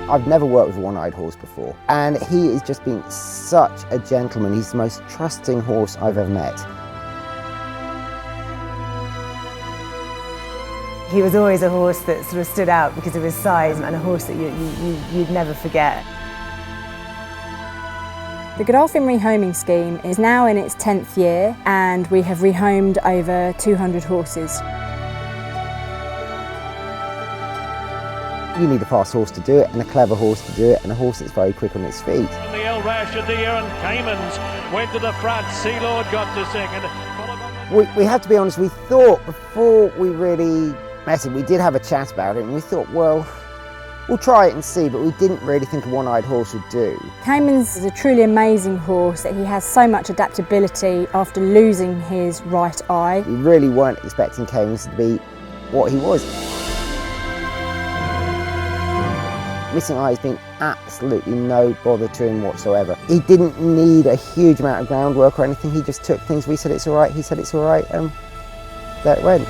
I've never worked with a one-eyed horse before, and he has just been such a gentleman. He's the most trusting horse I've ever met. He was always a horse that sort of stood out because of his size, and a horse that you'd never forget. The Godolphin rehoming scheme is now in its 10th year, and we have rehomed over 200 horses. You need a fast horse to do it, and a clever horse to do it, and a horse that's very quick on its feet. The El Rash of the year, and Caymans went to the front. Sea Lord got to second. We have to be honest, we thought before we really met him, we did have a chat about it, and we thought, well, we'll try it and see, but we didn't really think a one-eyed horse would do. Caymans is a truly amazing horse, that he has so much adaptability after losing his right eye. We really weren't expecting Caymans to be what he was. Missing eye has been absolutely no bother to him whatsoever. He didn't need a huge amount of groundwork or anything, he just took things, we said it's all right, he said it's all right, and there it went.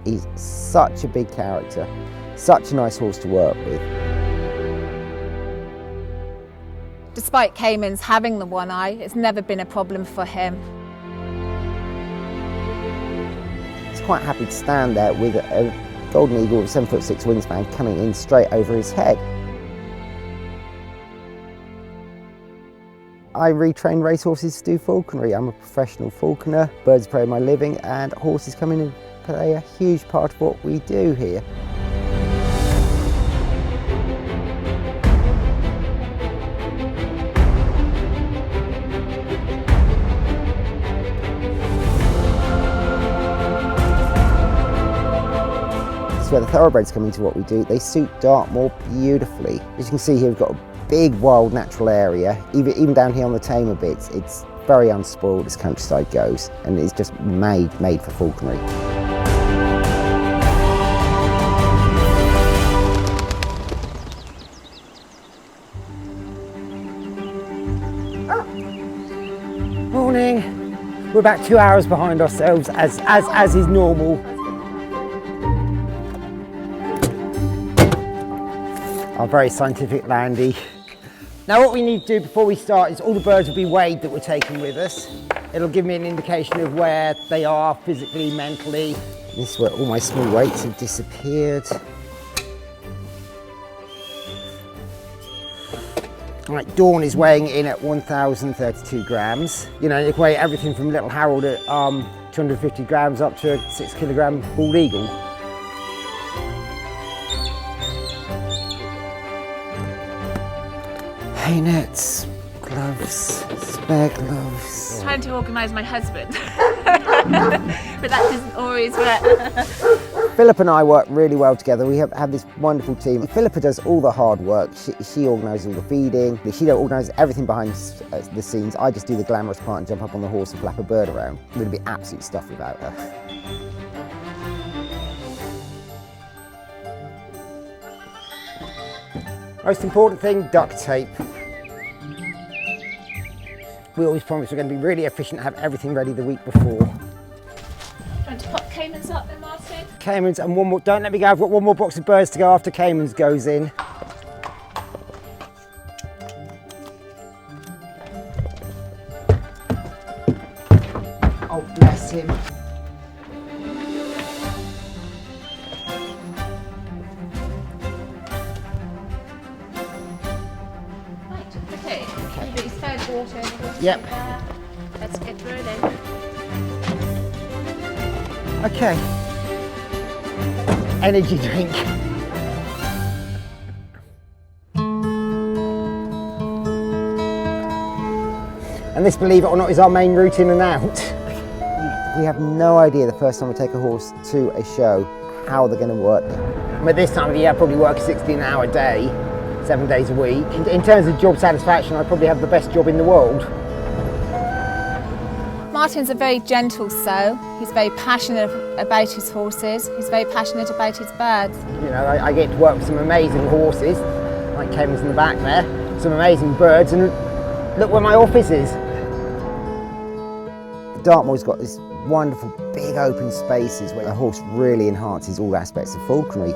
He's such a big character, such a nice horse to work with. Despite Caymans having the one eye, it's never been a problem for him. He's quite happy to stand there with a golden eagle with a 7'6" wingspan coming in straight over his head. I retrain racehorses to do falconry. I'm a professional falconer, birds of prey are my living, and horses come in and play a huge part of what we do here. Where the thoroughbreds come into what we do, they suit Dartmoor beautifully. As you can see here, we've got a big wild natural area. Even down here on the tamer bits, it's very unspoiled as countryside goes, and it's just made for falconry. Morning. We're about 2 hours behind ourselves, as is normal. Our very scientific landy. Now what we need to do before we start is all the birds will be weighed that we're taking with us. It'll give me an indication of where they are physically, mentally. This is where all my small weights have disappeared. Right, Dawn is weighing in at 1,032 grams. You know, you can weigh everything from Little Harold at 250 grams up to a 6 kilogram bald eagle. Hay nets, gloves, spare gloves. I'm trying to organise my husband, but that doesn't always work. Philippa and I work really well together. We have this wonderful team. Philippa does all the hard work. She organises all the feeding. She organises everything behind the scenes. I just do the glamorous part and jump up on the horse and flap a bird around. It would be absolute stuff without her. Most important thing, duct tape. We always promise we're going to be really efficient, have everything ready the week before. Do you want to pop Caymans up then, Martin? Caymans and one more, don't let me go, I've got one more box of birds to go after Caymans goes in. Oh, bless him. Water. Yep. Let's get rolling. Okay. Energy drink. And this, believe it or not, is our main route in and out. We have no idea the first time we take a horse to a show how they're going to work. But this time of the year I probably work a 16-hour day. 7 days a week. In terms of job satisfaction, I probably have the best job in the world. Martin's a very gentle soul. He's very passionate about his horses. He's very passionate about his birds. You know, I get to work with some amazing horses, like Caymans in the back there, some amazing birds, and Look where my office is. Dartmoor's got this wonderful big open spaces where a horse really enhances all aspects of falconry.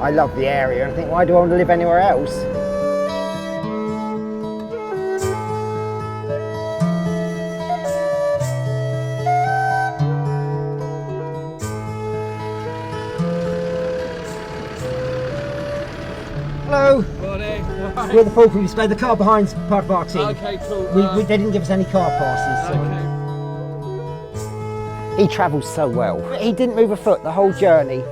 I love the area and I think, why do I want to live anywhere else? Hello. Morning. We're the falconry display. The car behind's part of our team. Okay, cool. They didn't give us any car passes. So. Okay. He travels so well. He didn't move a foot the whole journey.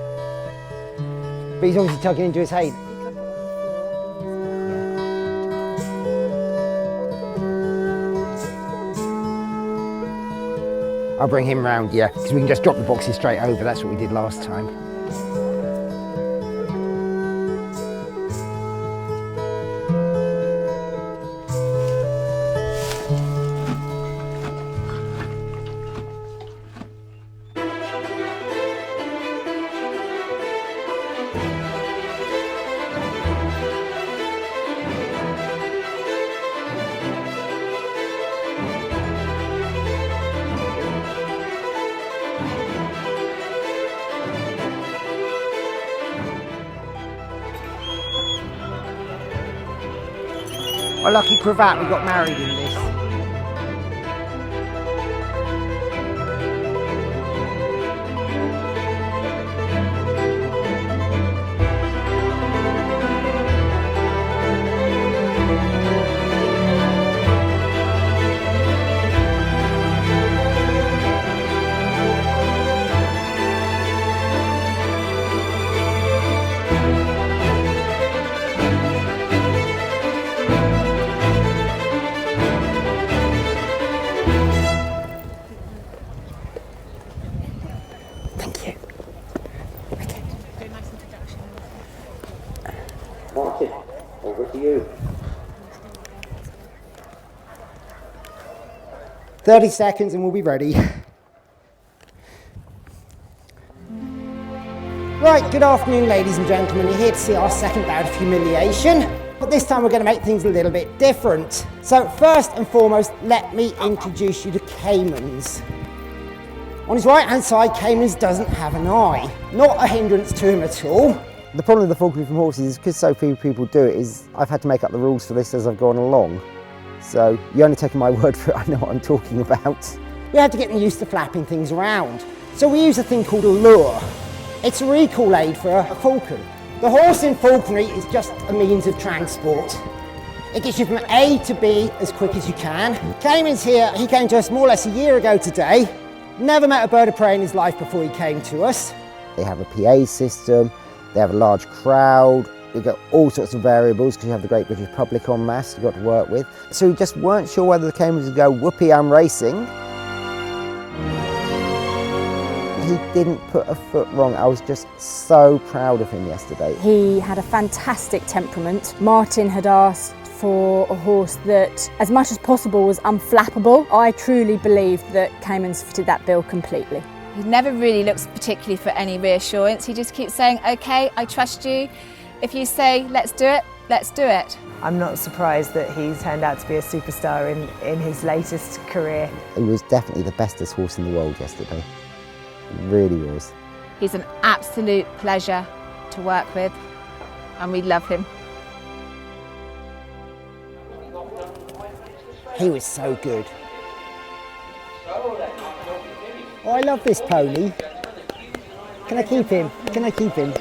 But he's obviously tugging into his hay. I'll bring him round, yeah, because we can just drop the boxes straight over. That's what we did last time. Our lucky cravat, we got married in this. Martin, over to you. 30 seconds and we'll be ready. Right, good afternoon ladies and gentlemen. You're here to see our second bout of humiliation, but this time we're going to make things a little bit different. So first and foremost, let me introduce you to Caymans. On his right hand side, Caymans doesn't have an eye. Not a hindrance to him at all. The problem with the falconry from horses is because so few people do it is I've had to make up the rules for this as I've gone along. So you're only taking my word for it, I know what I'm talking about. We had to get them used to flapping things around. So we use a thing called a lure. It's a recall aid for a falcon. The horse in falconry is just a means of transport. It gets you from A to B as quick as you can. Caymans here, he came to us more or less a year ago today. Never met a bird of prey in his life before he came to us. They have a PA system, they have a large crowd, you've got all sorts of variables because you have the great British public en masse you've got to work with. So we just weren't sure whether the Caymans would go, whoopee, I'm racing. He didn't put a foot wrong. I was just so proud of him yesterday. He had a fantastic temperament. Martin had asked for a horse that, as much as possible, was unflappable. I truly believe that Caymans fitted that bill completely. He never really looks particularly for any reassurance. He just keeps saying, okay, I trust you. If you say, let's do it, let's do it. I'm not surprised that he's turned out to be a superstar in his latest career. He was definitely the bestest horse in the world yesterday. He really was. He's an absolute pleasure to work with, and we love him. He was so good. Oh, I love this pony. Can I keep him? Can I keep him?